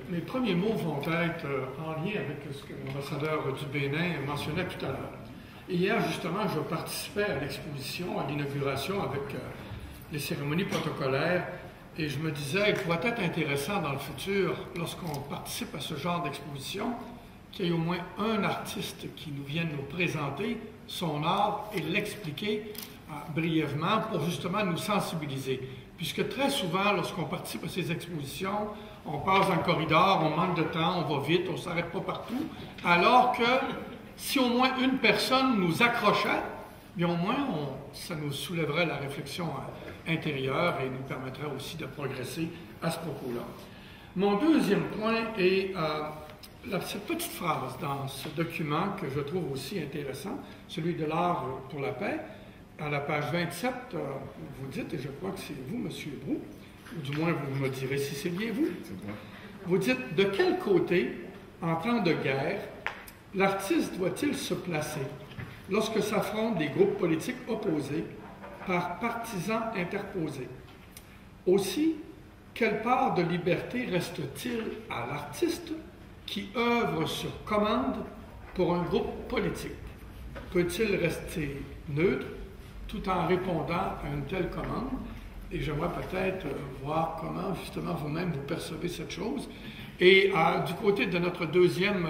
mes premiers mots vont être en lien avec ce que l'ambassadeur du Bénin mentionnait tout à l'heure. Hier, justement, je participais à l'exposition, à l'inauguration avec les cérémonies protocolaires, et je me disais, il pourrait être intéressant dans le futur, lorsqu'on participe à ce genre d'exposition, qu'il y ait au moins un artiste qui nous vienne nous présenter son art et l'expliquer brièvement pour justement nous sensibiliser. Puisque très souvent, lorsqu'on participe à ces expositions, on passe dans le corridor, on manque de temps, on va vite, on ne s'arrête pas partout, alors que si au moins une personne nous accrochait, bien au moins ça nous soulèverait la réflexion intérieure et nous permettrait aussi de progresser à ce propos-là. Mon deuxième point est cette petite phrase dans ce document que je trouve aussi intéressant, celui de l'art pour la paix. À la page 27, vous dites, et je crois que c'est vous, M. Brou, ou du moins vous me direz si c'est bien vous, vous dites, de quel côté, en temps de guerre, l'artiste doit-il se placer lorsque s'affrontent des groupes politiques opposés par partisans interposés? Aussi, quelle part de liberté reste-t-il à l'artiste qui œuvre sur commande pour un groupe politique? Peut-il rester neutre tout en répondant à une telle commande? Et j'aimerais peut-être voir comment, justement, vous-même, vous percevez cette chose. Et du côté de notre deuxième,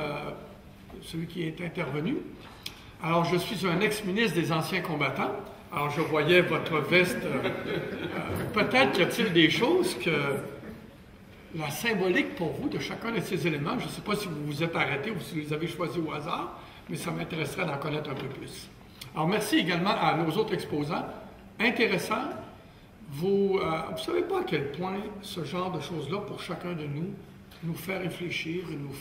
celui qui est intervenu, alors je suis un ex-ministre des anciens combattants. Alors je voyais votre veste. Peut-être y a-t-il des choses que la symbolique pour vous de chacun de ces éléments, je ne sais pas si vous vous êtes arrêté ou si vous les avez choisis au hasard, mais ça m'intéresserait d'en connaître un peu plus. Alors, merci également à nos autres exposants. Intéressant. Vous ne savez pas à quel point ce genre de choses-là, pour chacun de nous fait réfléchir et nous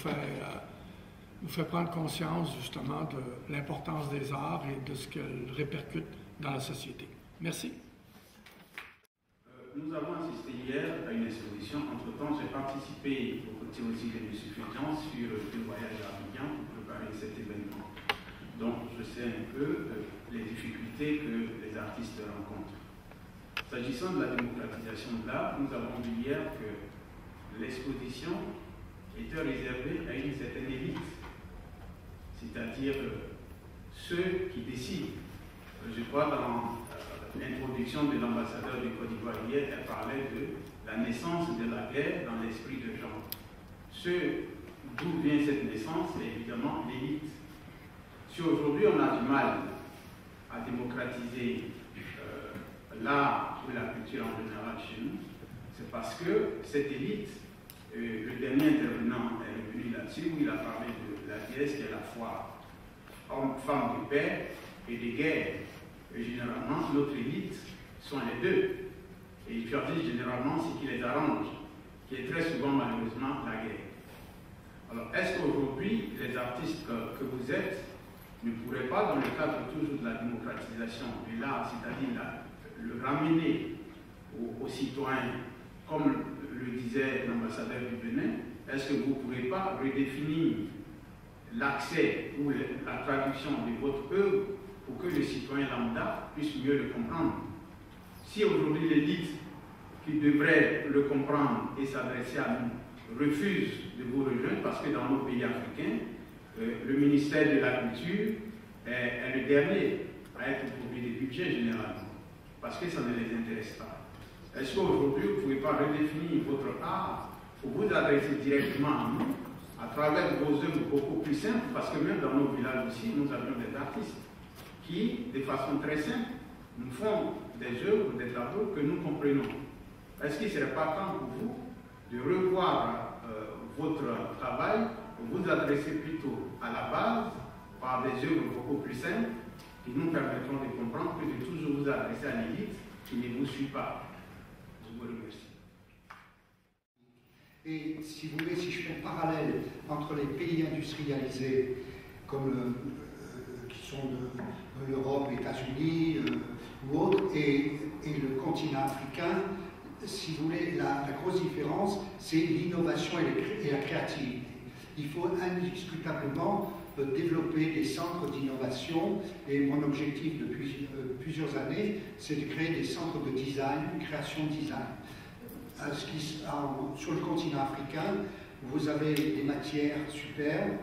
fait prendre conscience, justement, de l'importance des arts et de ce qu'elles répercutent dans la société. Merci. Nous avons assisté hier à une exposition. Entre-temps, j'ai participé aux côtés aussi de M. Fédian sur le voyage à Abidjan pour préparer cet événement. Donc, je sais un peu les difficultés que les artistes rencontrent. S'agissant de la démocratisation de l'art, nous avons vu hier que l'exposition était réservée à une certaine élite, c'est-à-dire ceux qui décident. Je crois dans l'introduction de l'ambassadeur du Côte d'Ivoire hier, elle parlait de la naissance de la guerre dans l'esprit de gens. D'où vient cette naissance, c'est évidemment l'élite. Si aujourd'hui on a du mal à démocratiser l'art ou la culture en général chez nous, c'est parce que cette élite, le dernier intervenant est revenu là-dessus, où il a parlé de la déesse qui est la foi, homme-femme de paix et des guerres. Et généralement, notre élite sont les deux. Et ils choisissent généralement ce qui les arrange, qui est très souvent malheureusement la guerre. Alors, est-ce qu'aujourd'hui, les artistes que vous êtes ne pourraient pas, dans le cadre toujours de la démocratisation, et là, c'est-à-dire le ramener aux citoyens, comme le disait l'ambassadeur du Bénin, est-ce que vous ne pourrez pas redéfinir l'accès ou la traduction de votre œuvre pour que le citoyen lambda puisse mieux le comprendre? Si aujourd'hui l'élite qui devrait le comprendre et s'adresser à nous refuse de vous rejoindre, parce que dans nos pays africains, le ministère de la Culture est le dernier à être pourvu des budgets généralement, parce que ça ne les intéresse pas. Est-ce qu'aujourd'hui, vous ne pouvez pas redéfinir votre art pour vous adresser directement à nous, à travers vos œuvres beaucoup plus simples, parce que même dans nos villages aussi, nous avions des artistes qui, de façon très simple, nous font des œuvres, des tableaux que nous comprenons. Est-ce qu'il ne serait pas temps pour vous de revoir votre travail, pour vous adresser plutôt à la base, par des œuvres beaucoup plus simples, qui nous permettront de comprendre que de toujours vous adresser à l'élite qui ne vous suit pas? Je vous remercie. Et si vous voulez, si je fais un parallèle entre les pays industrialisés, comme qui sont de l'Europe, les États-Unis ou autres, et le continent africain, si vous voulez, la grosse différence, c'est l'innovation et la créativité. Il faut indiscutablement développer des centres d'innovation, et mon objectif depuis plusieurs années, c'est de créer des centres de design, création design. sur le continent africain, vous avez des matières superbes,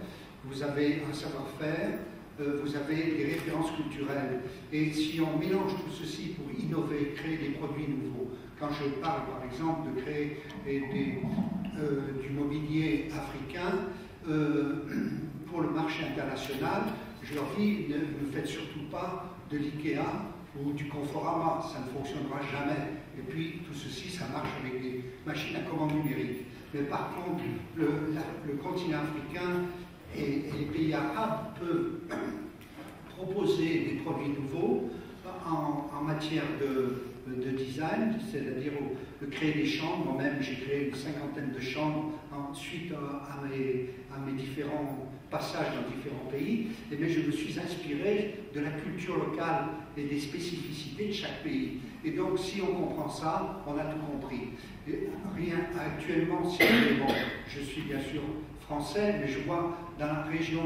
vous avez un savoir-faire, vous avez des références culturelles. Et si on mélange tout ceci pour innover, créer des produits nouveaux, quand je parle par exemple de créer du mobilier africain pour le marché international, je leur dis ne faites surtout pas de l'IKEA ou du Conforama, ça ne fonctionnera jamais. Et puis tout ceci, ça marche avec des machines à commande numérique. Mais par contre, le continent africain et les pays arabes peuvent proposer des produits nouveaux en matière de design, c'est-à-dire de créer des chambres. Moi-même, j'ai créé une 50aine de chambres suite à mes différents passages dans différents pays. Et bien, je me suis inspiré de la culture locale et des spécificités de chaque pays. Et donc, si on comprend ça, on a tout compris. Et rien actuellement, si bon, je suis bien sûr français, mais je vois dans la région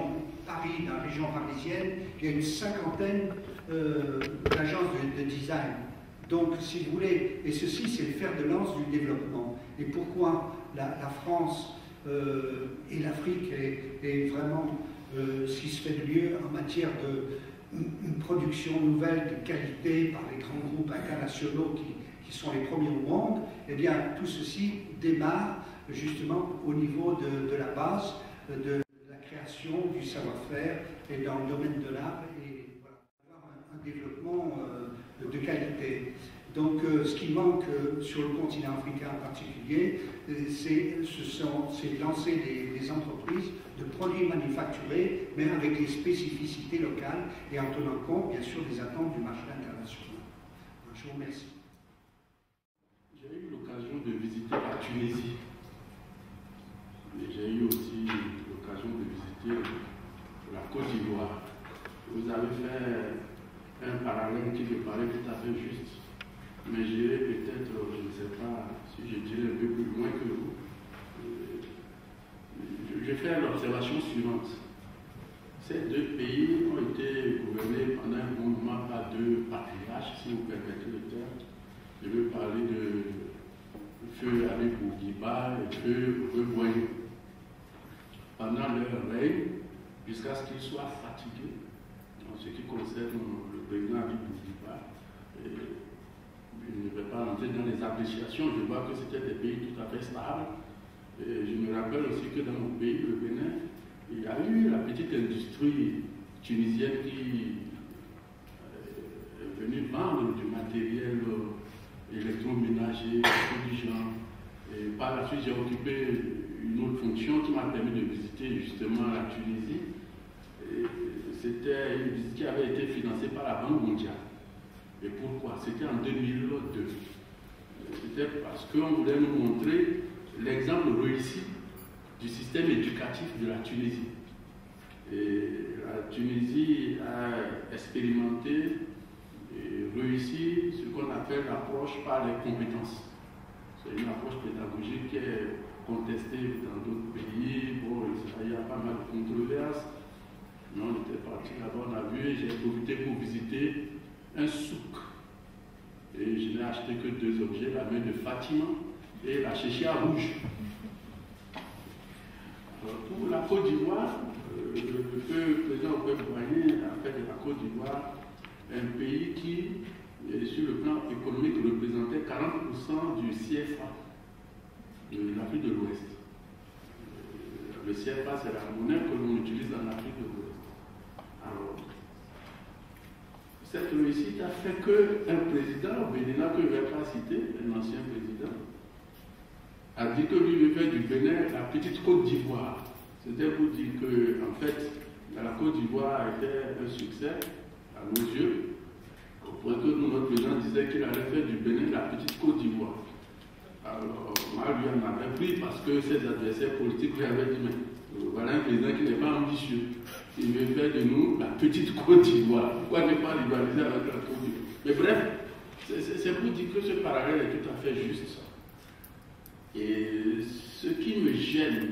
Paris, dans la région parisienne, il y a une 50aine d'agences de design. Donc, si vous voulez, et ceci, c'est le fer de lance du développement. Et pourquoi la France et l'Afrique est vraiment ce qui se fait de mieux en matière une production nouvelle de qualité par les grands groupes internationaux qui sont les premiers au monde, eh bien, tout ceci démarre justement au niveau de la base, de la création, du savoir-faire et dans le domaine de l'art, et voilà, avoir un développement de qualité. Donc, ce qui manque sur le continent africain en particulier, c'est de lancer des entreprises de produits manufacturés, mais avec des spécificités locales et en tenant compte, bien sûr, des attentes du marché international. Je vous remercie. J'ai eu l'occasion de visiter la Tunisie. Et j'ai eu aussi l'occasion de visiter la Côte d'Ivoire. Vous avez fait un parallèle qui me paraît tout à fait juste. Mais j'irai peut-être, je ne sais pas si je dirais un peu plus loin que vous. Je fais l'observation suivante. Ces deux pays ont été gouvernés pendant un bon moment par deux patriarches, si vous permettez le terme. Je veux parler de Feu Ali Bourguiba et Feu Boigny. Pendant leur règne, jusqu'à ce qu'ils soient fatigués, en ce qui concerne le président Ali Bourguiba, je ne vais pas rentrer dans les appréciations, je vois que c'était des pays tout à fait stables. Et je me rappelle aussi que dans mon pays, le Bénin, il y a eu la petite industrie tunisienne qui est venue vendre du matériel électroménager, tout du genre. Et par la suite, j'ai occupé une autre fonction qui m'a permis de visiter justement la Tunisie. C'était une visite qui avait été financée par la Banque mondiale. Et pourquoi? C'était en 2002. C'était parce qu'on voulait nous montrer l'exemple réussi du système éducatif de la Tunisie. Et la Tunisie a expérimenté et réussi ce qu'on appelle l'approche par les compétences. C'est une approche pédagogique qui est contestée dans d'autres pays. Bon, il y a pas mal de controverses. Mais on était parti là-bas, on a vu, j'ai profité pour visiter un souk. Et je n'ai acheté que deux objets, la main de Fatima et la chéchia rouge. Alors, pour la Côte d'Ivoire, le président Boigny a fait de la Côte d'Ivoire un pays qui, sur le plan économique, représentait 40% du CFA de l'Afrique de l'Ouest. Le CFA, c'est la monnaie que l'on utilise en Afrique de l'Ouest. Alors, cette réussite a fait qu'un président béninois que je ne vais pas citer, un ancien président, a dit que lui veut faire du Bénin la petite Côte d'Ivoire. C'était pour dire que, en fait, la Côte d'Ivoire était un succès à nos yeux. Pour que notre président disait qu'il allait faire du Bénin la petite Côte d'Ivoire. Alors, moi, lui en avait pris parce que ses adversaires politiques lui avaient dit, mais voilà un président qui n'est pas ambitieux. Il veut faire de nous la petite Côte d'Ivoire. Pourquoi ne pas rivaliser avec la Côte d'Ivoire? Mais bref, c'est pour dire que ce parallèle est tout à fait juste. Et ce qui me gêne,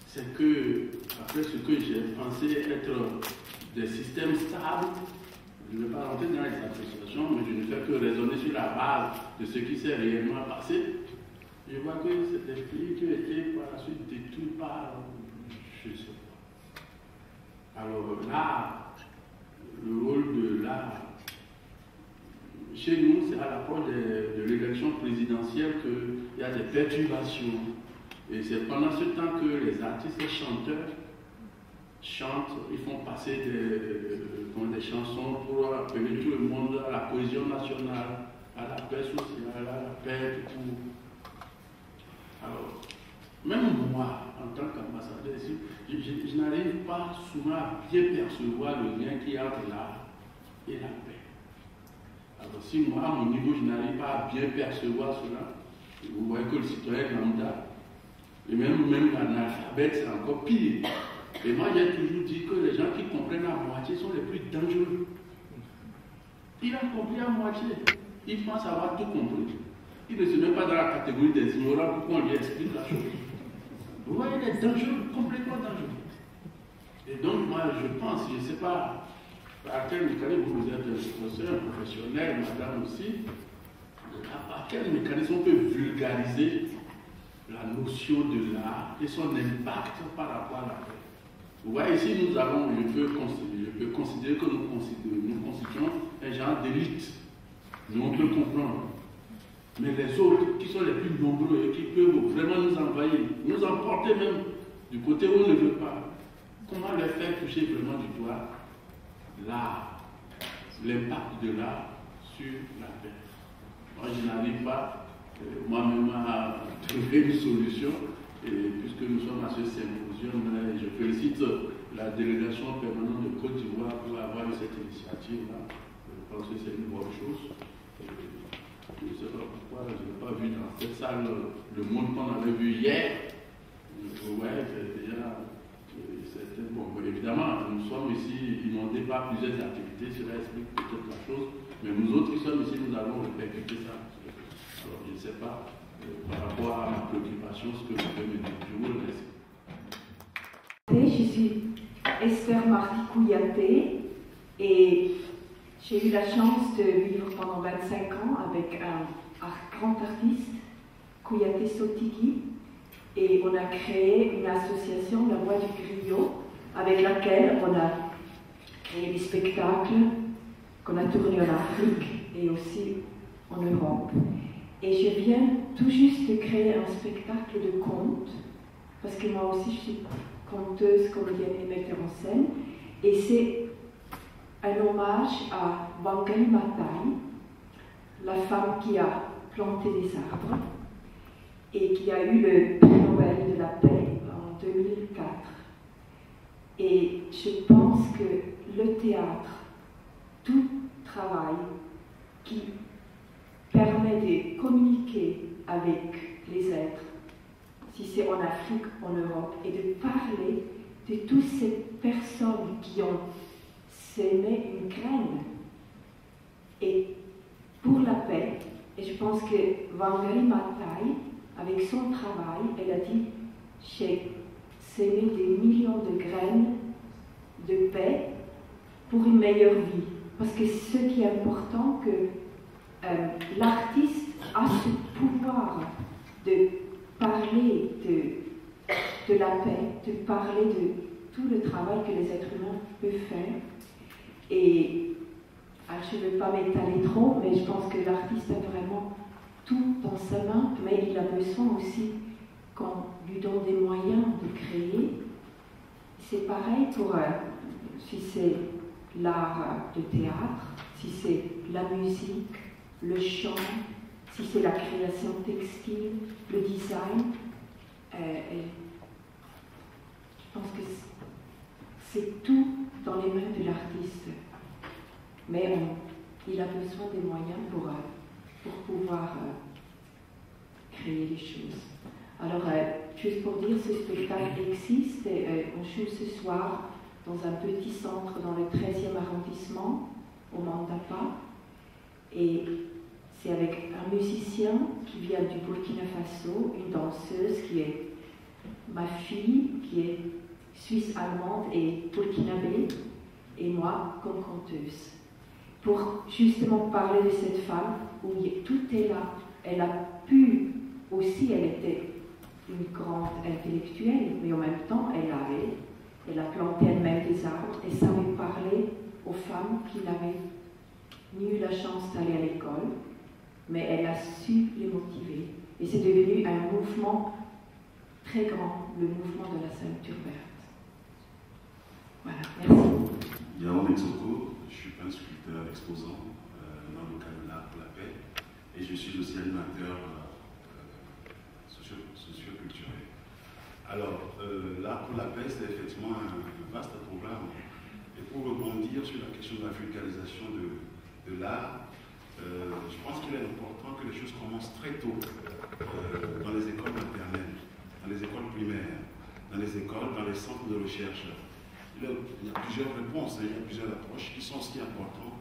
c'est que, après ce que j'ai pensé être des systèmes stables, je ne vais pas rentrer dans les associations, mais je ne fais que raisonner sur la base de ce qui s'est réellement passé. Je vois que c'est des pays qui ont été par la suite détruits par, je ne sais pas. Alors là, le rôle de l'art, chez nous, c'est à l'approche de l'élection présidentielle qu'il y a des perturbations. Et c'est pendant ce temps que les artistes et chanteurs chantent, ils font passer des chansons pour appeler tout le monde à la cohésion nationale, à la paix sociale, à la paix, tout. Alors, même moi, en tant qu'ambassadeur ici, je n'arrive pas souvent à bien percevoir le lien qu'il y a entre l'art et la paix. Alors, si moi, à mon niveau, je n'arrive pas à bien percevoir cela, vous voyez que le citoyen lambda, et même l'analphabète, c'est encore pire. Et moi, j'ai toujours dit que les gens qui comprennent à moitié sont les plus dangereux. Il a compris à moitié. Il pense avoir tout compris. Il ne se met pas dans la catégorie des ignorants pour qu'on lui explique la chose. Vous voyez, il est dangereux, complètement dangereux. Et donc, moi, je pense, je ne sais pas à quel mécanisme vous êtes un professeur, un professionnel, madame aussi, à quel mécanisme on peut vulgariser la notion de l'art et son impact par rapport à la paix. Vous voyez, ici, nous avons, je peux considérer que nous constituons un genre d'élite. Nous, on peut comprendre. Mais les autres, qui sont les plus nombreux et qui peuvent vraiment nous envahir, nous emporter même du côté où on ne veut pas, comment leur faire toucher vraiment du doigt l'art, l'impact de l'art sur la paix? Moi, je n'arrive pas moi-même à trouver une solution, et puisque nous sommes à ce symposium, je félicite la délégation permanente de Côte d'Ivoire pour avoir eu cette initiative-là. Je pense que c'est une bonne chose. Je ne sais pas pourquoi je n'ai pas vu dans cette salle le monde qu'on avait vu hier. Ouais, déjà, c'était bon. Évidemment, nous sommes ici inondés par plusieurs activités, cela explique peut-être la chose, mais nous autres qui sommes ici, nous allons répercuter ça. Alors, je ne sais pas, par rapport à ma préoccupation, ce que vous pouvez me dire. Je vous remercie. Je suis Esther Marty Kouyaté et j'ai eu la chance de vivre pendant 25 ans avec un grand artiste, Kouyaté Sotigui, et on a créé une association, La Voix du Griot, avec laquelle on a créé des spectacles qu'on a tournés en Afrique et aussi en Europe. Et je viens tout juste de créer un spectacle de contes, parce que moi aussi je suis conteuse, comédienne et metteur en scène, et c'est un hommage à Wangari Maathai, la femme qui a planté des arbres et qui a eu le prix Nobel de la paix en 2004. Et je pense que le théâtre, tout travail qui permet de communiquer avec les êtres, si c'est en Afrique, en Europe, et de parler de toutes ces personnes qui ont s'aimer une graine et pour la paix. Et je pense que Wangari Maathai, avec son travail, elle a dit j'ai sémé des millions de graines de paix pour une meilleure vie. Parce que ce qui est important, que l'artiste a ce pouvoir de parler de la paix, de parler de tout le travail que les êtres humains peuvent faire. Et je ne veux pas m'étaler trop, mais je pense que l'artiste a vraiment tout dans sa main, mais il a besoin aussi qu'on lui donne des moyens de créer. C'est pareil pour si c'est l'art de théâtre, si c'est la musique, le chant, si c'est la création textile, le design. Je pense que c'est tout dans les mains de l'artiste. Mais il a besoin des moyens pour pouvoir créer les choses. Alors, juste pour dire, ce spectacle existe. On joue ce soir dans un petit centre dans le 13e arrondissement, au Mandapa. Et c'est avec un musicien qui vient du Burkina Faso, une danseuse qui est ma fille, qui est suisse-allemande et burkinabé, et moi comme conteuse. Pour justement parler de cette femme où tout est là. Elle a pu aussi elle était une grande intellectuelle, mais en même temps elle a planté elle-même des arbres et savait parler aux femmes qui n'avaient ni eu la chance d'aller à l'école, mais elle a su les motiver. Et c'est devenu un mouvement très grand, le mouvement de la ceinture verte. Voilà, merci. Yao Metsoko, je suis un sculpteur exposant dans le cadre de l'art pour la paix et je suis aussi animateur socio-culturel. Alors, l'art pour la paix, c'est effectivement un vaste programme. Et pour rebondir sur la question de la vulgarisation de l'art, je pense qu'il est important que les choses commencent très tôt dans les écoles maternelles, dans les écoles primaires, dans les écoles, dans les centres de recherche. Il y a plusieurs réponses, il y a plusieurs approches qui sont aussi importantes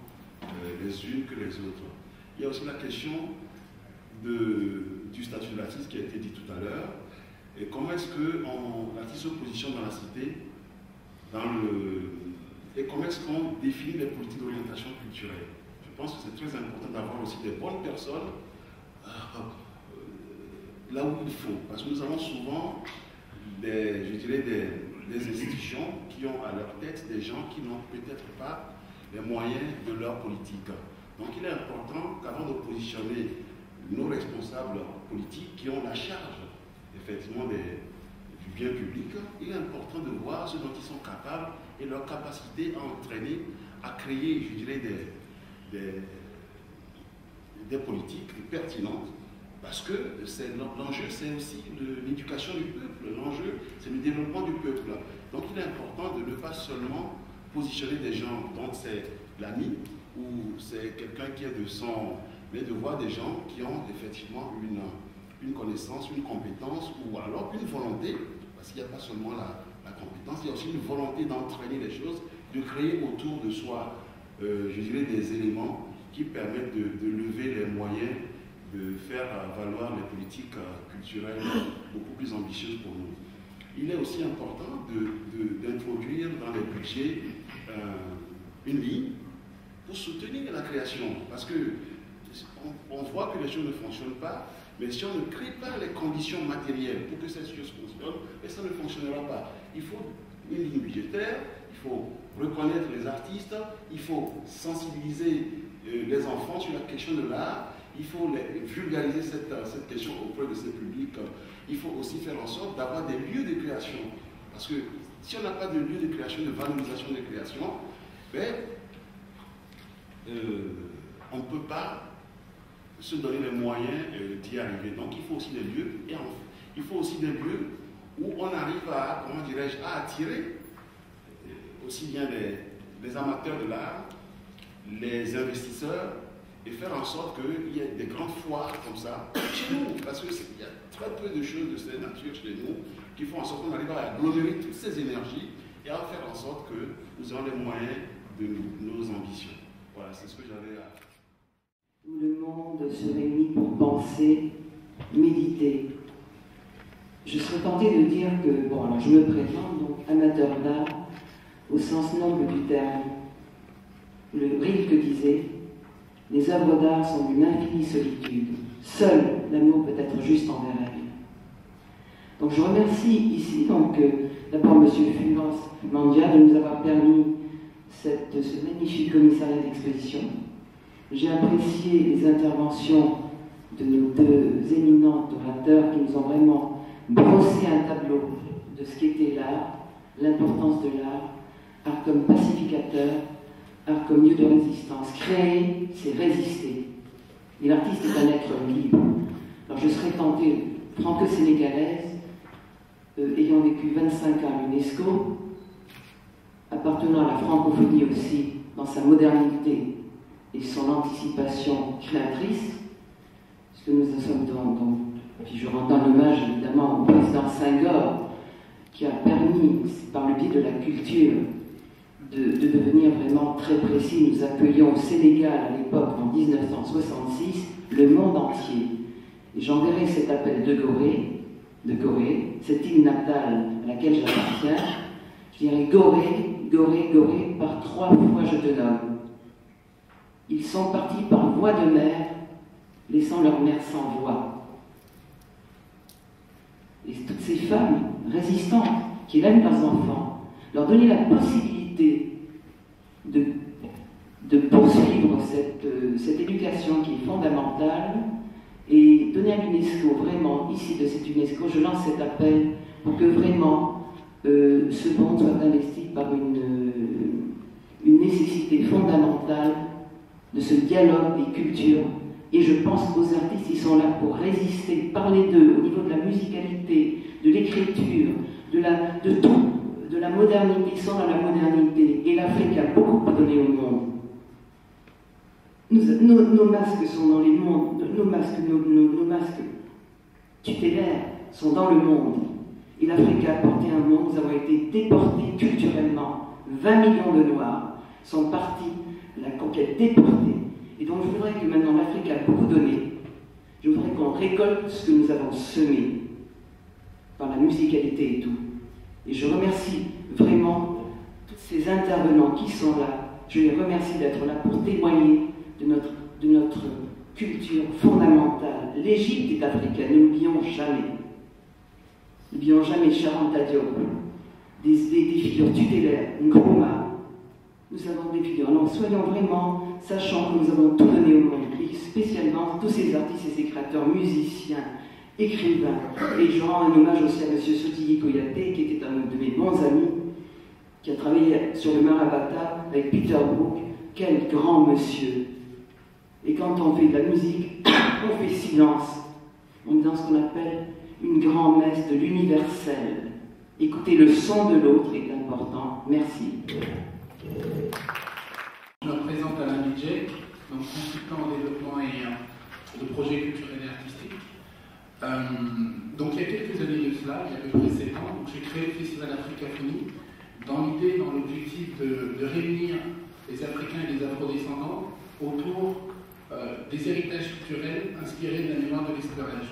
les unes que les autres. Il y a aussi la question du statut de l'artiste qui a été dit tout à l'heure. Et comment est-ce que l'artiste se positionne dans la cité et comment est-ce qu'on définit les politiques d'orientation culturelle. Je pense que c'est très important d'avoir aussi des bonnes personnes là où il faut. Parce que nous avons souvent des institutions qui ont à leur tête des gens qui n'ont peut-être pas les moyens de leur politique. Donc il est important qu'avant de positionner nos responsables politiques qui ont la charge effectivement du bien public, il est important de voir ce dont ils sont capables et leur capacité à entraîner, à créer, je dirais, des politiques pertinentes. Parce que l'enjeu, c'est aussi l'éducation du peuple. L'enjeu, c'est le développement du peuple. Donc il est important de ne pas seulement positionner des gens dont c'est l'ami ou c'est quelqu'un qui est de sang, mais de voir des gens qui ont effectivement une connaissance, une compétence ou alors une volonté, parce qu'il n'y a pas seulement la compétence, il y a aussi une volonté d'entraîner les choses, de créer autour de soi, je dirais, des éléments qui permettent de lever les moyens de faire valoir les politiques culturelles beaucoup plus ambitieuses pour nous. Il est aussi important d'introduire dans les budgets une ligne pour soutenir la création, parce que on voit que les choses ne fonctionnent pas, mais si on ne crée pas les conditions matérielles pour que ces choses fonctionnent, ça ne fonctionnera pas. Il faut une ligne budgétaire, il faut reconnaître les artistes, il faut sensibiliser les enfants sur la question de l'art, il faut vulgariser cette question auprès de ces publics. Il faut aussi faire en sorte d'avoir des lieux de création. Parce que si on n'a pas de lieu de création, de valorisation des créations, on ne peut pas se donner les moyens d'y arriver. Donc il faut aussi des lieux, et il faut aussi des lieux où on arrive à, comment dirais-je, à attirer aussi bien les amateurs de l'art, les investisseurs, et faire en sorte qu'il y ait des grandes foires comme ça chez nous, parce qu'il y a très peu de choses de cette nature chez nous qui font en sorte qu'on arrive à agglomérer toutes ces énergies et à faire en sorte que nous ayons les moyens de nos ambitions. Voilà, c'est ce que j'avais à... Où le monde se réunit pour penser, méditer. Je serais tentée de dire que, bon, alors je me présente, donc amateur d'art, au sens noble du terme. Le Rilke disait: les œuvres d'art sont d'une infinie solitude. Seul l'amour peut être juste envers elles. Donc je remercie ici d'abord M. Fulgence Mandia de nous avoir permis ce magnifique commissariat d'exposition. J'ai apprécié les interventions de nos deux éminents orateurs qui nous ont vraiment brossé un tableau de ce qu'était l'art, l'importance de l'art, art comme pacificateur, art comme lieu de résistance. Créer, c'est résister. Et l'artiste est un être libre. Alors je serais tentée, franco-sénégalaise, ayant vécu 25 ans à l'UNESCO, appartenant à la francophonie aussi, dans sa modernité et son anticipation créatrice, puisque nous sommes puis je rends hommage évidemment au président Senghor, qui a permis, par le biais de la culture, de devenir vraiment très précis. Nous accueillions au Sénégal à l'époque, en 1966, le monde entier. Et j'enverrai cet appel de Gorée, cette île natale à laquelle j'appartiens. Je dirais Gorée, par 3 fois je te nomme. Ils sont partis par voie de mer, laissant leur mère sans voix. et toutes ces femmes résistantes qui élèvent leurs enfants, leur donner la possibilité de poursuivre cette éducation qui est fondamentale et donner à l'UNESCO, vraiment, ici de cette UNESCO, je lance cet appel pour que vraiment ce monde soit investi par une nécessité fondamentale de ce dialogue des cultures. Et je pense qu'aux artistes, ils sont là pour résister, parler d'eux, au niveau de la musicalité, de l'écriture, de tout, de la modernité, ils sont dans la modernité. Et l'Afrique a beaucoup à donner au monde. Nos masques sont dans les mondes, nos masques tutélaires sont dans le monde. Et l'Afrique a apporté un monde, nous avons été déportés culturellement. 20 millions de Noirs sont partis à la conquête déportée. Et donc je voudrais que maintenant l'Afrique a beaucoup donné. Je voudrais qu'on récolte ce que nous avons semé par la musicalité et tout. Et je remercie vraiment tous ces intervenants qui sont là. Je les remercie d'être là pour témoigner de notre culture fondamentale. L'Égypte est africaine, ne l'oublions jamais. N'oublions jamais Charanta Diop, des figures tutélaires, Nkrumah. Nous avons des figures. Alors soyons vraiment, sachant que nous avons tout donné au monde, et spécialement tous ces artistes et ces créateurs, musiciens, écrivains. Et je rends un hommage aussi à M. Sotigui Koyaté, qui était un de mes bons amis, qui a travaillé sur le Marabata avec Peter Brook. Quel grand monsieur! Et quand on fait de la musique, on fait silence. On est dans ce qu'on appelle une grand-messe de l'universel. Écouter le son de l'autre est important. Merci. Je me présente Alain Budget, donc consultant en développement et de projets culturels et artistiques. Donc il y a quelques années de cela, il y a à peu près 7 ans, j'ai créé le Festival Africaphonie dans l'idée, dans l'objectif de réunir les Africains et les Afro-descendants autour des héritages culturels inspirés de la mémoire de l'esclavage.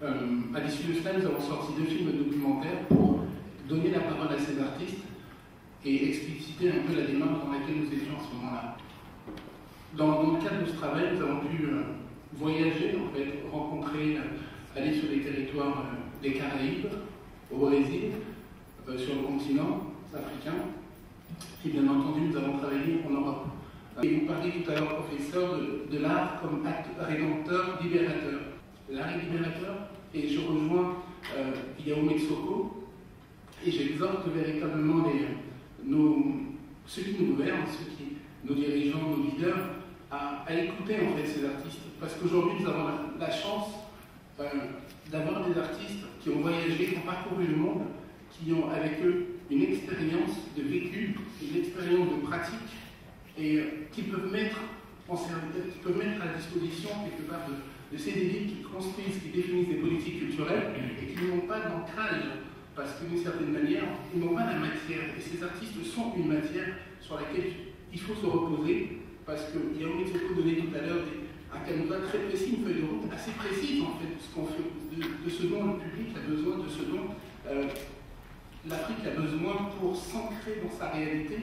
À l'issue de cela, nous avons sorti 2 films documentaires pour donner la parole à ces artistes et expliciter un peu la démarche dans laquelle nous étions à ce moment-là. Dans le cadre de ce travail, nous avons pu voyager, en fait, rencontrer, aller sur les territoires des Caraïbes, au Brésil, sur le continent africain, et bien entendu, nous avons travaillé en Europe. Et vous parliez tout à l'heure, professeur, de l'art comme acte rédempteur, libérateur. L'art est libérateur, et je rejoins Yao Soko, et j'exhorte véritablement ceux qui nous gouvernent, nos dirigeants, nos leaders, à écouter en fait ces artistes. Parce qu'aujourd'hui, nous avons la chance d'avoir des artistes qui ont voyagé, qui ont parcouru le monde, qui ont avec eux une expérience de vécu, une expérience de pratique, et qui peuvent mettre à la disposition quelque part de ces élites qui construisent, qui définissent des politiques culturelles et qui n'ont pas d'ancrage, parce que d'une certaine manière, ils n'ont pas la matière. Et ces artistes sont une matière sur laquelle il faut se reposer, parce que Yao Soko donnait tout à l'heure un canevas très précis, une feuille de route assez précise en fait, de ce qu'on fait, de ce dont le public a besoin, de ce dont l'Afrique a besoin pour s'ancrer dans sa réalité,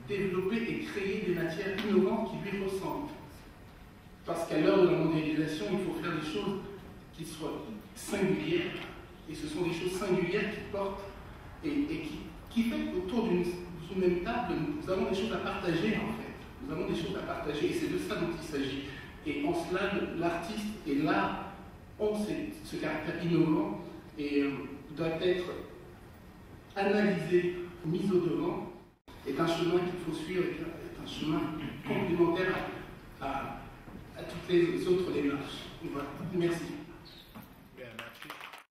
développer et créer des matières innovantes qui lui ressemblent. Parce qu'à l'heure de la mondialisation, il faut faire des choses qui soient singulières, et ce sont des choses singulières qui portent et qui fait qu'autour d'une même table, nous avons des choses à partager en fait. Nous avons des choses à partager, et c'est de ça dont il s'agit. Et en cela, l'artiste et l'art ont ce caractère innovant et doit être analysé, mis au devant, est un chemin qu'il faut suivre, est un chemin complémentaire à toutes les autres démarches. Voilà. Merci.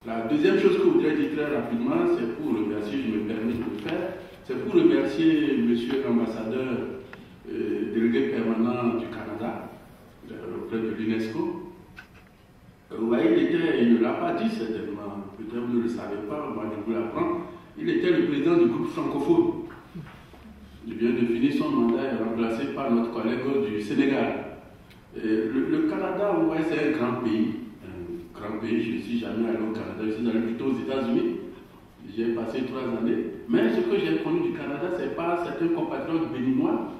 La deuxième chose que je voudrais dire très rapidement, c'est pour remercier, je me permets de le faire, c'est pour remercier monsieur l'ambassadeur délégué permanent du Canada auprès de l'UNESCO. Vous voyez, il ne l'a pas dit certainement, peut-être vous ne le savez pas, moi je vous l'apprends, il était le président du groupe francophone. Il vient de finir son mandat et remplacé par notre collègue du Sénégal. Le Canada, vous voyez, c'est un grand pays. Je ne suis jamais allé au Canada, je suis allé plutôt aux États-Unis. J'ai passé 3 années. Mais ce que j'ai connu du Canada, ce n'est pas certains compatriotes béninois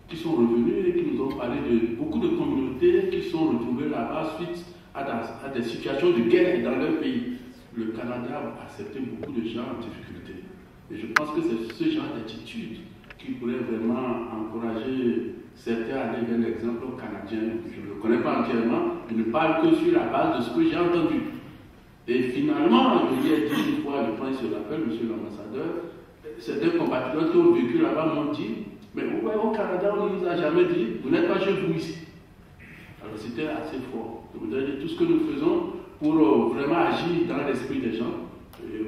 qui sont revenus et qui nous ont parlé de beaucoup de communautés qui sont retrouvées là-bas suite à des situations de guerre dans leur pays. le Canada a accepté beaucoup de gens en difficulté. Et je pense que c'est ce genre d'attitude qui pourrait vraiment encourager certains à aller vers l'exemple canadien. Je ne le connais pas entièrement, je ne parle que sur la base de ce que j'ai entendu. Et finalement, je lui ai dit une fois, je pense, je l'appelle, monsieur l'ambassadeur, certains compatriotes qui ont vécu là-bas m'ont dit, mais au Canada, on ne nous a jamais dit, vous n'êtes pas chez vous ici. Alors c'était assez fort. Je voudrais dire tout ce que nous faisons pour vraiment agir dans l'esprit des gens,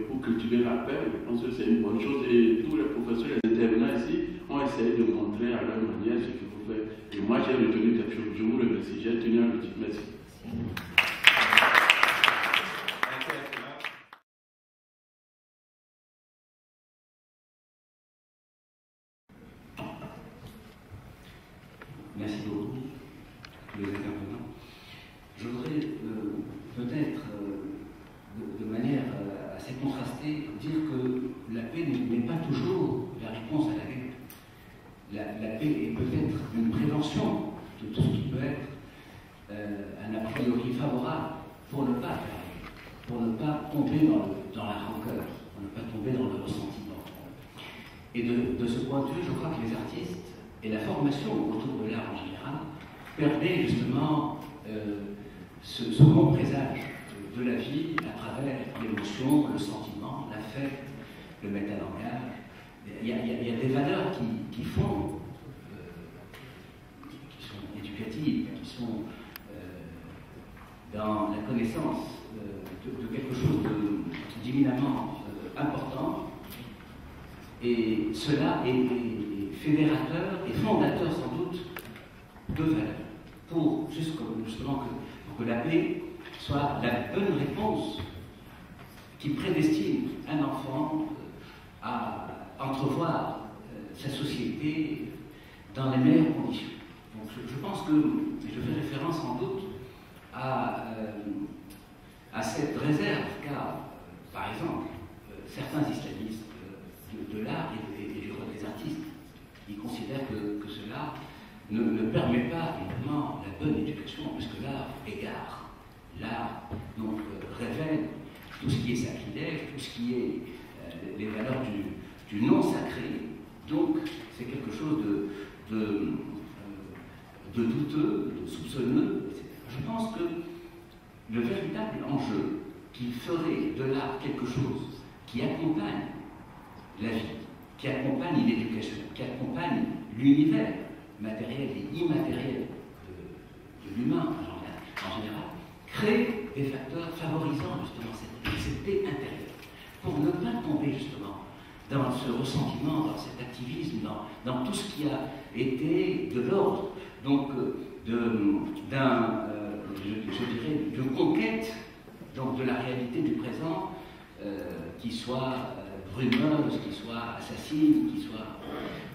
pour cultiver la paix. Je pense que c'est une bonne chose et tous les professeurs, les intervenants ici ont essayé de montrer à leur manière ce qu'il faut faire. Et moi j'ai retenu quelque chose. Je vous remercie. J'ai tenu à le dire. Merci. Merci beaucoup à tous les intervenants. Je voudrais peut-être, de manière assez contrastée, dire que la paix n'est pas toujours la réponse à la guerre. La paix est peut-être une prévention de tout ce qui peut être un a priori favorable pour ne pas faire la guerre, pour ne pas tomber dans la rancœur, pour ne pas tomber dans le ressentiment. Et de ce point de vue, je crois que les artistes et la formation autour de l'art en général permet justement ce bon présage de la vie à travers l'émotion, le sentiment, l'affect, le métalangage. Il y a des valeurs qui font, qui sont éducatives, qui sont dans la connaissance de quelque chose d'éminemment important. Et cela est fédérateur et fondateur sans doute de valeurs pour justement que la paix soit la bonne réponse qui prédestine un enfant à entrevoir sa société dans les meilleures conditions. Donc je pense que je fais référence sans doute à cette réserve car, par exemple, certains islamistes de l'art et du rôle des artistes, ils considèrent que cela ne permet pas évidemment la bonne éducation, puisque l'art égare. L'art donc révèle tout ce qui est sacrilège, tout ce qui est les valeurs du non sacré. Donc c'est quelque chose de douteux, de soupçonneux, etc. Je pense que le véritable enjeu qui ferait de l'art quelque chose qui accompagne la vie, qui accompagne l'éducation, qui accompagne l'univers matériel et immatériel de l'humain en général, crée des facteurs favorisant justement cette paix intérieure, pour ne pas tomber justement dans ce ressentiment, dans cet activisme, dans tout ce qui a été de l'ordre, donc je dirais, de conquête donc de la réalité du présent, qui soit brumeuse, qui soit assassine, qui soit...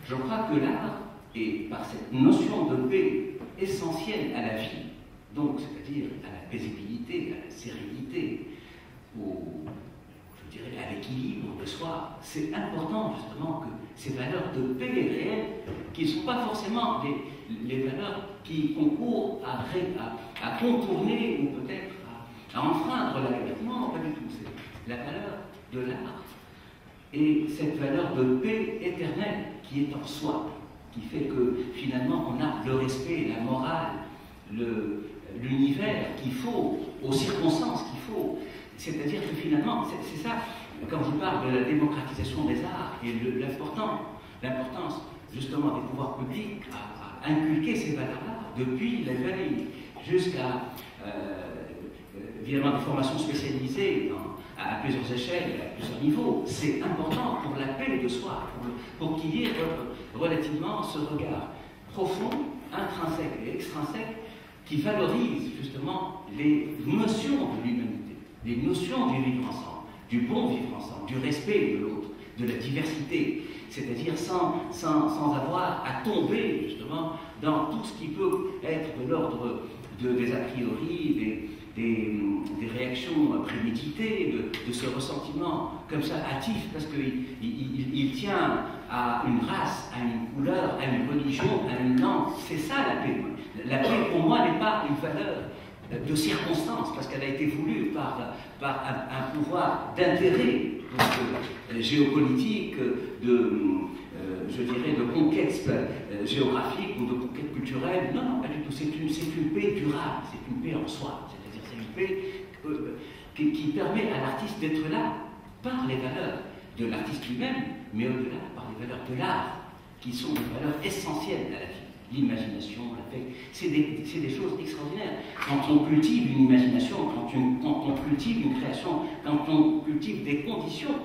Je crois que l'art, et par cette notion de paix essentielle à la vie, donc c'est-à-dire à la paisibilité, à la sérénité, je dirais à l'équilibre de soi, c'est important justement que ces valeurs de paix réelles, qui ne sont pas forcément les valeurs qui concourent à contourner ou peut-être à enfreindre la liberté. Non, pas du tout. C'est la valeur de l'art et cette valeur de paix éternelle qui est en soi, qui fait que finalement on a le respect, la morale, l'univers qu'il faut, aux circonstances qu'il faut. C'est-à-dire que finalement, c'est ça, quand je parle de la démocratisation des arts et l'importance justement des pouvoirs publics à inculquer ces valeurs-là, depuis l'éveil jusqu'à évidemment des formations spécialisées à plusieurs échelles, à plusieurs niveaux, c'est important pour la paix de soi, pour qu'il y ait relativement ce regard profond, intrinsèque et extrinsèque, qui valorise justement les notions de l'humanité, les notions du vivre ensemble, du bon vivre ensemble, du respect de l'autre, de la diversité, c'est-à-dire sans avoir à tomber justement dans tout ce qui peut être de l'ordre des a priori, des réactions préméditées, de ce ressentiment comme ça hâtif, parce qu'il tient à une race, à une couleur, à une religion, à une langue. C'est ça la paix. La paix pour moi n'est pas une valeur de circonstance, parce qu'elle a été voulue par un pouvoir d'intérêt géopolitique, je dirais, de conquête géographique ou de conquête culturelle. Non, non, pas du tout. C'est une paix durable, c'est une paix en soi. C'est-à-dire c'est une paix qui permet à l'artiste d'être là par les valeurs de l'artiste lui-même, mais au-delà par les valeurs de l'art, qui sont des valeurs essentielles à la vie. L'imagination, l'affect, c'est des choses extraordinaires. Quand on cultive une imagination, quand on cultive une création, quand on cultive des conditions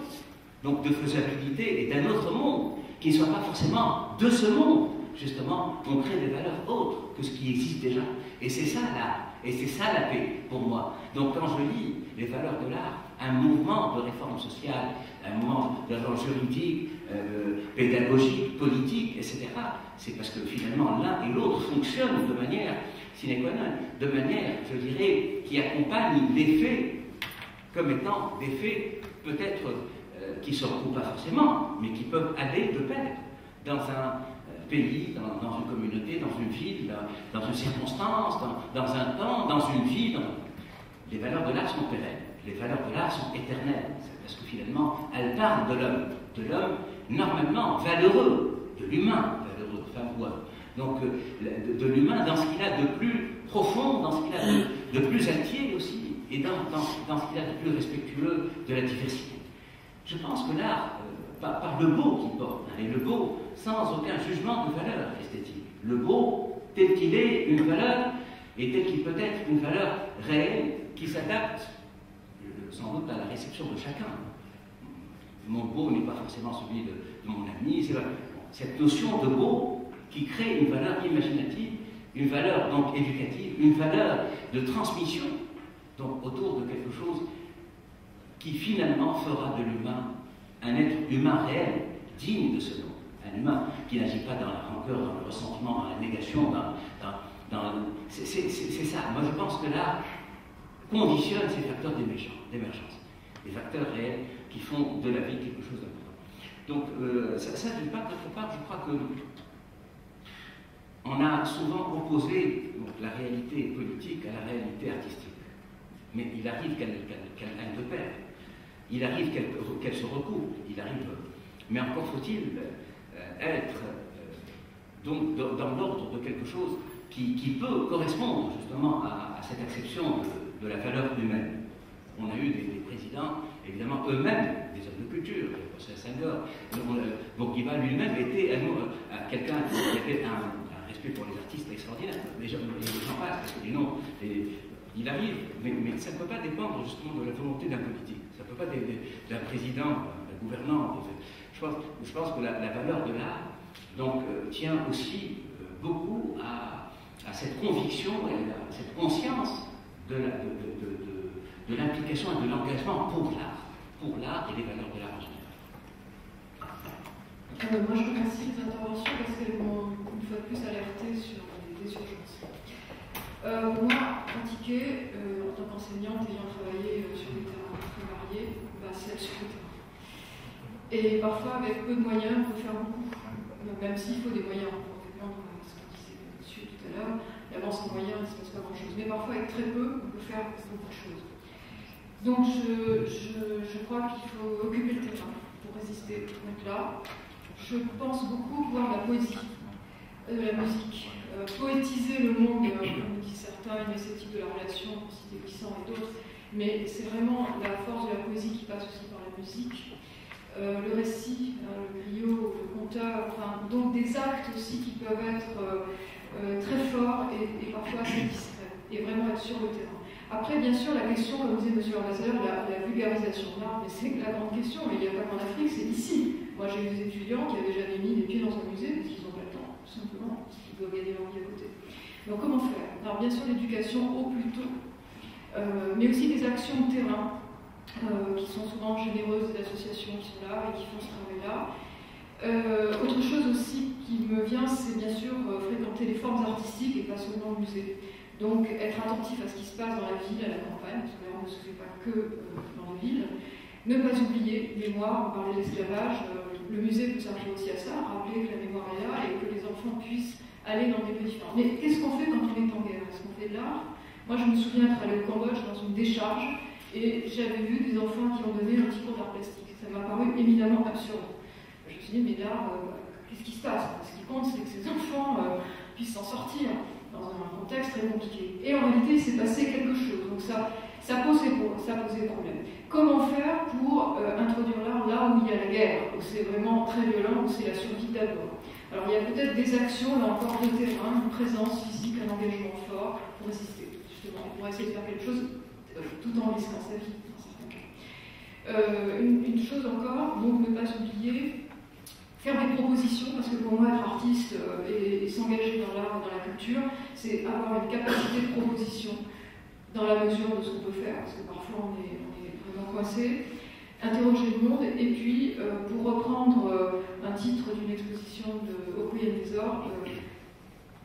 donc de faisabilité et d'un autre monde, qui ne soit pas forcément de ce monde, justement, on crée des valeurs autres que ce qui existe déjà. Et c'est ça l'art, et c'est ça la paix pour moi. Donc quand je lis les valeurs de l'art, un mouvement de réforme sociale, un mouvement de réforme juridique, pédagogique, politique, etc., c'est parce que finalement l'un et l'autre fonctionnent de manière sine qua non, de manière, je dirais, qui accompagne les faits comme étant des faits peut-être qui ne se retrouvent pas forcément, mais qui peuvent aller de pair dans un pays, dans une communauté, dans une ville, dans une circonstance, dans un temps, dans une vie. Les valeurs de l'art sont pérennes, les valeurs de l'art sont éternelles, parce que finalement, elles parlent de l'homme normalement valeureux, de l'humain valeureux, femme ou homme. Donc, de l'humain dans ce qu'il a de plus profond, dans ce qu'il a de plus entier aussi, et dans ce qu'il a de plus respectueux de la diversité. Je pense que l'art, par le beau qu'il porte, et le beau sans aucun jugement de valeur esthétique, le beau tel qu'il est une valeur, et tel qu'il peut être une valeur réelle qui s'adapte sans doute à la réception de chacun. Mon beau n'est pas forcément celui de mon ami, c'est cette notion de beau qui crée une valeur imaginative, une valeur donc éducative, une valeur de transmission, donc autour de quelque chose qui finalement fera de l'humain un être humain réel, digne de ce nom. Un humain qui n'agit pas dans la rancœur, dans le ressentiment, dans la négation, c'est ça. Moi je pense que l'art conditionne ces facteurs d'émergence, des facteurs réels qui font de la vie quelque chose d'important. Donc ça d'une part, d'autre part, je crois que on a souvent opposé donc, la réalité politique à la réalité artistique. Mais il arrive qu'elle aille de pair. Il arrive qu'elle se recoupe. Il arrive. Mais encore faut-il être donc dans l'ordre de quelque chose qui peut correspondre justement à cette acception de la valeur humaine. On a eu des présidents, évidemment, eux-mêmes, des hommes de culture, Senghor. Bourguiba lui-même était quelqu'un qui avait un respect pour les artistes extraordinaire. Les gens passent, parce que sinon, il arrive, mais ça ne peut pas dépendre justement de la volonté d'un politique. Ça ne peut pas d'un président, d'un gouvernant. Je pense que la valeur de l'art donc, tient aussi beaucoup à cette conviction et à cette conscience de l'implication et de l'engagement pour l'art et les valeurs de l'art en général. Moi, je remercie les interventions parce qu'elles m'ont une fois de plus alerté sur des urgences. Moi, pratiquer, en tant qu'enseignante, ayant travaillé sur des terrains très variés, c'est être sur le terrain. Et parfois, avec peu de moyens, on peut faire beaucoup. Même s'il faut des moyens, pour répondre à ce que disait monsieur tout à l'heure, évidemment, sans moyens, il ne se passe pas grand-chose. Mais parfois, avec très peu, on peut faire beaucoup de choses. Donc, je crois qu'il faut occuper le terrain pour résister. Donc là, je pense beaucoup voir la poésie, la musique, poétiser le monde, comme disent certains, initiative de la relation, pour citer Glissant et d'autres, mais c'est vraiment la force de la poésie qui passe aussi par la musique. Le récit, le griot, le conteur, enfin, donc des actes aussi qui peuvent être très forts et parfois assez discrets, et vraiment être sur le terrain. Après, bien sûr, la question, comme disait M. l'ambassadeur, la vulgarisation de l'art, mais c'est la grande question, mais il n'y a pas qu'en Afrique, c'est ici. Moi, j'ai eu des étudiants qui avaient jamais mis les pieds dans un musée parce qu'ils n'ont pas le temps, tout simplement, parce qu'ils doivent gagner leur vie à côté. Donc, comment faire? Alors, bien sûr, l'éducation au plus tôt, mais aussi des actions de terrain, qui sont souvent généreuses, des associations qui sont là et qui font ce travail-là. Autre chose aussi qui me vient, c'est bien sûr fréquenter les formes artistiques et pas seulement le musée. Donc être attentif à ce qui se passe dans la ville, à la campagne, parce que l'art ne se fait pas que dans les villes. Ne pas oublier, mémoire, on parlait de l'esclavage, le musée peut servir aussi à ça, rappeler que la mémoire est là et que les enfants puissent aller dans des petits formes. Mais qu'est-ce qu'on fait quand on est en guerre? Est-ce qu'on fait de l'art? Moi, je me souviens être allée au Cambodge dans une décharge et j'avais vu des enfants qui ont donné un petit cours d'art plastique. Ça m'a paru évidemment absurde. Je me suis dit, mais là, qu'est-ce qui se passe? Ce qui compte, c'est que ces enfants puissent s'en sortir dans un contexte très compliqué. Et en réalité, il s'est passé quelque chose. Donc ça posait problème. Comment faire pour introduire l'art là où il y a la guerre, où c'est vraiment très violent, où c'est la survie d'abord? Alors il y a peut-être des actions, là encore, de terrain, une présence physique, un engagement fort pour résister, justement, pour essayer de faire quelque chose tout en risquant sa vie, dans certains cas. Une chose encore, donc ne pas oublier, faire des propositions, parce que pour moi, être artiste et s'engager dans l'art et dans la culture, c'est avoir une capacité de proposition dans la mesure de ce qu'on peut faire, parce que parfois on est vraiment coincé, interroger le monde, et puis, pour reprendre un titre d'une exposition de Okoye Nesor,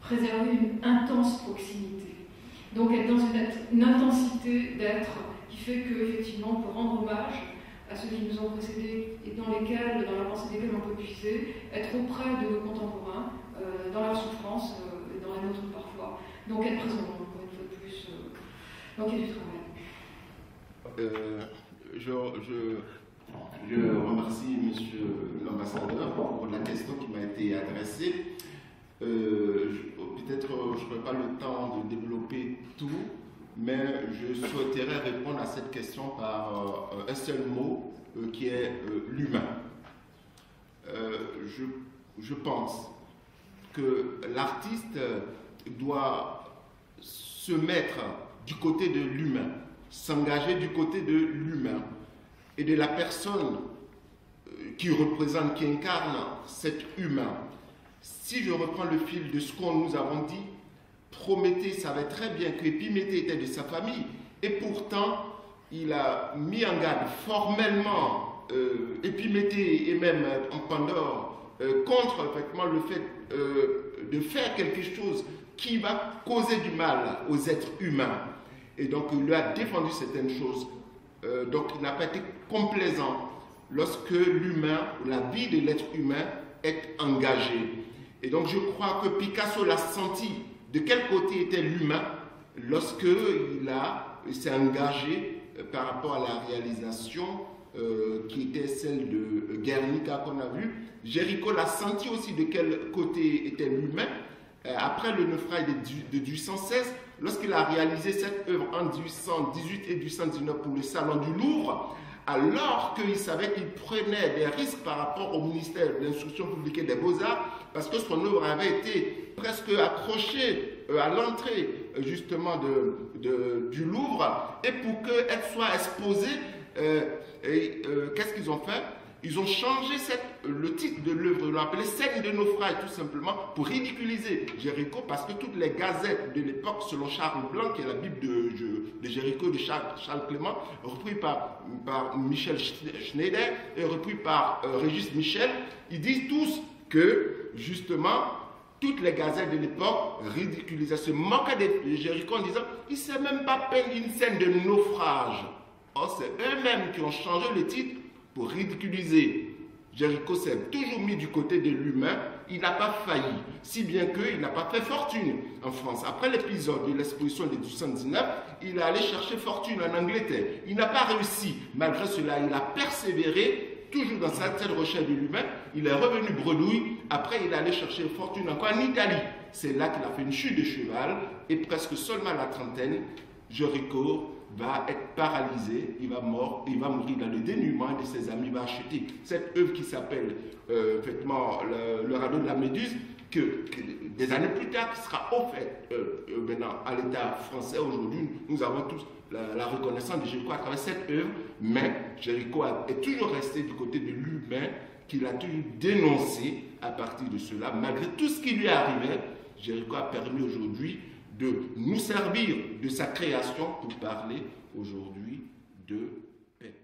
préserver une intense proximité. Donc être dans une intensité d'être qui fait qu'effectivement on peut rendre hommage à ceux qui nous ont précédés et dans la pensée desquels on peut puiser, être auprès de nos contemporains, dans leur souffrance et dans la nôtre parfois. Donc être présent, encore une fois de plus. Donc il y a du travail. Je remercie Monsieur l'ambassadeur pour la question qui m'a été adressée. Peut-être je n'aurai pas le temps de développer tout, mais je souhaiterais répondre à cette question par un seul mot qui est l'humain. Je pense que l'artiste doit se mettre du côté de l'humain, s'engager du côté de l'humain et de la personne qui représente, qui incarne cet humain. Si je reprends le fil de ce que nous avons dit, Prométhée savait très bien que Épiméthée était de sa famille, et pourtant il a mis en garde formellement Épiméthée et même Pandore contre effectivement le fait de faire quelque chose qui va causer du mal aux êtres humains. Et donc il lui a défendu certaines choses. Donc il n'a pas été complaisant lorsque l'humain, la vie de l'être humain est engagée. Et donc je crois que Picasso l'a senti de quel côté était l'humain lorsqu'il s'est engagé par rapport à la réalisation qui était celle de Guernica qu'on a vue. Géricault l'a senti aussi de quel côté était l'humain après le naufrage de 1816, lorsqu'il a réalisé cette œuvre en 1818 et 1819 pour le Salon du Louvre, alors qu'il savait qu'il prenait des risques par rapport au ministère de l'Instruction publique et des Beaux-Arts, parce que son œuvre avait été presque accrochée à l'entrée justement du Louvre, et pour qu'elle soit exposée, qu'est-ce qu'ils ont fait? Ils ont changé le titre de l'œuvre, ils l'ont appelé Scène de naufrage, tout simplement, pour ridiculiser Géricault, parce que toutes les gazettes de l'époque, selon Charles Blanc, qui est la Bible de Géricault, de Charles Clément, repris par Michel Schneider et repris par Régis Michel, ils disent tous que, justement, toutes les gazettes de l'époque ridiculisaient, se moquaient de Géricault en disant « il ne sait même pas peindre une scène de naufrage ». Or, c'est eux-mêmes qui ont changé le titre pour ridiculiser. Géricault s'est toujours mis du côté de l'humain, il n'a pas failli, si bien qu'il n'a pas fait fortune en France. Après l'épisode de l'exposition de 1819, il est allé chercher fortune en Angleterre. Il n'a pas réussi. Malgré cela, il a persévéré, toujours dans cette recherche de l'humain. Il est revenu bredouille. Après, il est allé chercher fortune encore en Italie. C'est là qu'il a fait une chute de cheval, et presque seulement à la trentaine, Géricault va être paralysé, il va mourir dans le dénuement de ses amis, il va acheter cette œuvre qui s'appelle effectivement le radeau de la Méduse, que des années plus tard, qui sera offerte maintenant à l'État français. Aujourd'hui, nous avons tous la reconnaissance de Géricault à travers cette œuvre, mais Géricault est toujours resté du côté de l'humain, qu'il a toujours dénoncé à partir de cela. Malgré tout ce qui lui arrivait, Géricault a permis aujourd'hui de nous servir de sa création pour parler aujourd'hui de paix.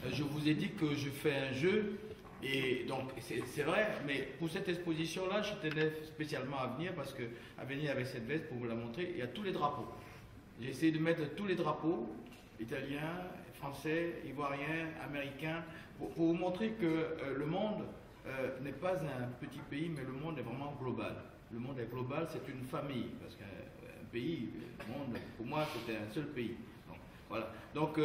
Je vous ai dit que je fais un jeu, et donc c'est vrai, mais pour cette exposition-là, je tenais spécialement à venir, parce que à venir avec cette veste pour vous la montrer, il y a tous les drapeaux. J'ai essayé de mettre tous les drapeaux, italiens, français, ivoiriens, américains, pour vous montrer que le monde n'est pas un petit pays, mais le monde est vraiment global. Le monde est global, c'est une famille, parce qu'un pays. Le monde, pour moi, c'était un seul pays. Donc, voilà. Donc,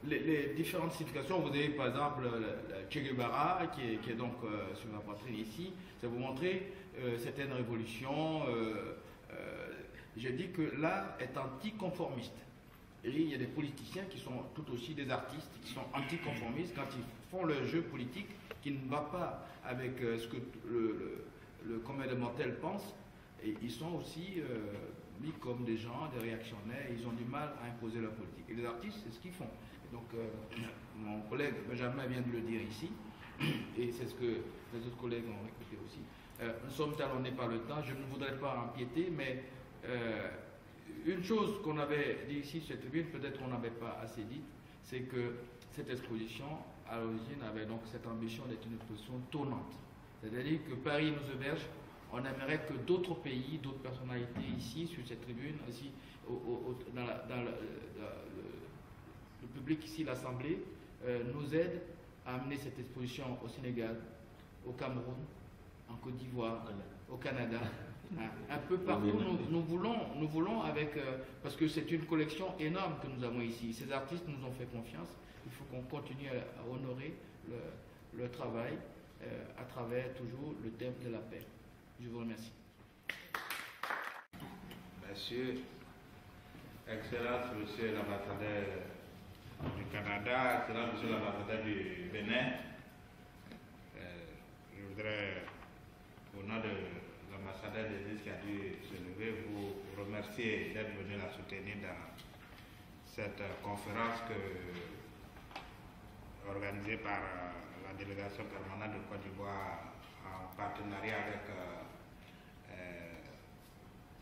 les différentes significations, vous avez par exemple le Che Guevara qui est donc sur la poitrine ici, ça vous montrer certaines révolutions. Je dis que l'art est anticonformiste. Et il y a des politiciens qui sont tout aussi des artistes qui sont anticonformistes quand ils font leur jeu politique qui ne va pas avec ce que le commun des mortels pense. Et ils sont aussi mis comme des gens, des réactionnaires, ils ont du mal à imposer leur politique. Et les artistes, c'est ce qu'ils font. Et donc, mon collègue Benjamin vient de le dire ici, et c'est ce que les autres collègues ont écouté aussi. Nous sommes talonnés par le temps, je ne voudrais pas empiéter, mais une chose qu'on avait dit ici sur cette tribune, peut-être qu'on n'avait pas assez dit, c'est que cette exposition, à l'origine, avait donc cette ambition d'être une exposition tournante. C'est-à-dire que Paris nous héberge, on aimerait que d'autres pays, d'autres personnalités ici, sur cette tribune, ici, dans le public ici, l'Assemblée, nous aident à amener cette exposition au Sénégal, au Cameroun, en Côte d'Ivoire, au Canada, un peu partout. Nous voulons avec, parce que c'est une collection énorme que nous avons ici. Ces artistes nous ont fait confiance. Il faut qu'on continue à honorer leur travail à travers toujours le thème de la paix. Je vous remercie. Monsieur, Excellence Monsieur l'ambassadeur du Canada, Excellence Monsieur l'ambassadeur du Bénin, je voudrais, au nom de l'ambassadeur des qui a dû se lever, vous remercier d'être venu la soutenir dans cette conférence organisée par la délégation permanente de Côte d'Ivoire en partenariat avec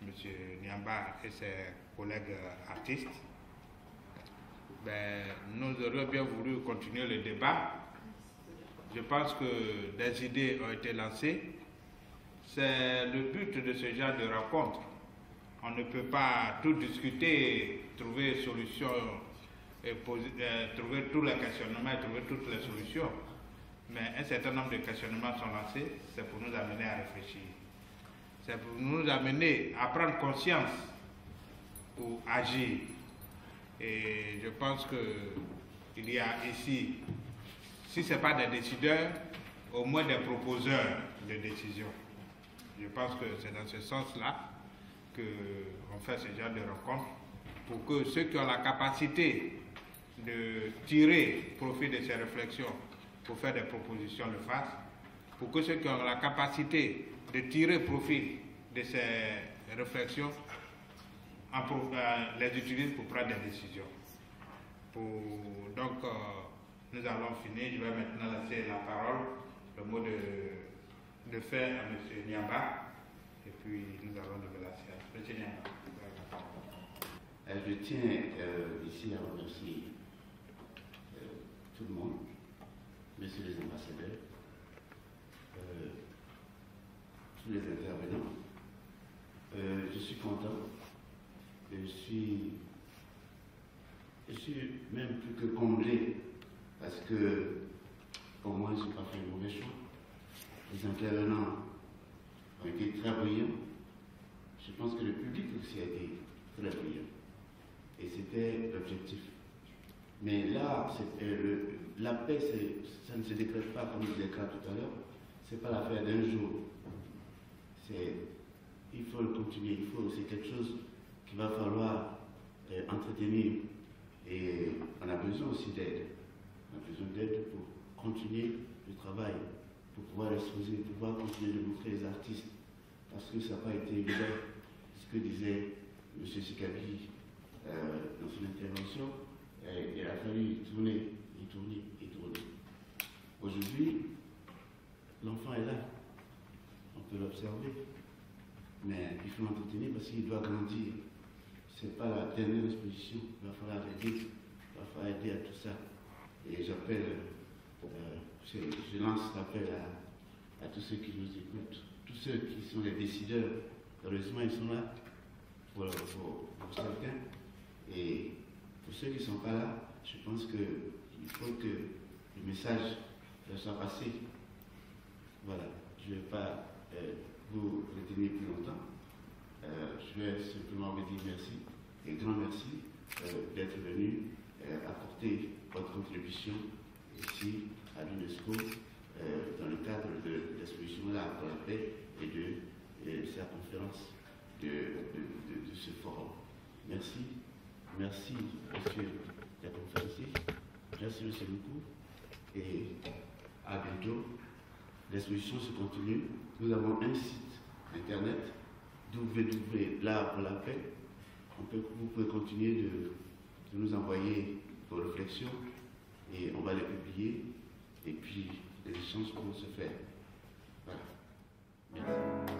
M. Niamba et ses collègues artistes. Nous aurions bien voulu continuer le débat. Je pense que des idées ont été lancées. C'est le but de ce genre de rencontre. On ne peut pas tout discuter, trouver solution, trouver tous les questionnements et trouver toutes les solutions. Mais un certain nombre de questionnements sont lancés, c'est pour nous amener à réfléchir. C'est pour nous amener à prendre conscience pour agir. Et je pense qu'il y a ici, si ce n'est pas des décideurs, au moins des proposeurs de décision. Je pense que c'est dans ce sens-là qu'on fait ce genre de rencontre, pour que ceux qui ont la capacité de tirer profit de ces réflexions pour faire des propositions le fassent, pour que ceux qui ont la capacité de tirer profit de ces réflexions les utilisent pour prendre des décisions. Donc, nous allons finir. Je vais maintenant laisser la parole, le mot de fin à M. Niamba, et puis nous allons lever la séance. M. Niamba. Je tiens ici à remercier tout le monde, messieurs les ambassadeurs, tous les intervenants. Je suis content. Je suis même plus que comblé parce que au moins je n'ai pas fait un mauvais choix. Les intervenants ont été très brillants. Je pense que le public aussi a été très brillant. Et c'était l'objectif. Mais là, la paix, ça ne se décrète pas comme je l'ai déclaré tout à l'heure. Ce n'est pas l'affaire d'un jour. Il faut le continuer. C'est quelque chose qu'il va falloir entretenir. Et on a besoin aussi d'aide. On a besoin d'aide pour continuer le travail, pour pouvoir exposer, pour pouvoir continuer de montrer les artistes. Parce que ça n'a pas été évident ce que disait M. Sikabi dans son intervention. Il a fallu tourner. Aujourd'hui, l'enfant est là. On peut l'observer. Mais il faut l'entretenir parce qu'il doit grandir. Ce n'est pas la dernière exposition. Il va falloir aider. Il va falloir aider à tout ça. Et j'appelle, je lance l'appel à tous ceux qui nous écoutent, tous ceux qui sont les décideurs. Heureusement, ils sont là pour certains. Et pour ceux qui ne sont pas là, je pense qu'il faut que le message soit passé. Voilà, je ne vais pas vous retenir plus longtemps. je vais simplement vous dire merci, et grand merci d'être venu apporter votre contribution ici à l'UNESCO dans le cadre de l'exposition L'Art pour la paix et de sa conférence de ce forum. Merci. Merci, monsieur la conférencier. Merci, monsieur Moukou. Et à bientôt. L'exposition se continue. Nous avons un site internet www.l'art pour la paix. Vous pouvez continuer de nous envoyer vos réflexions et on va les publier. Et puis, les échanges pourront se faire. Voilà. Merci.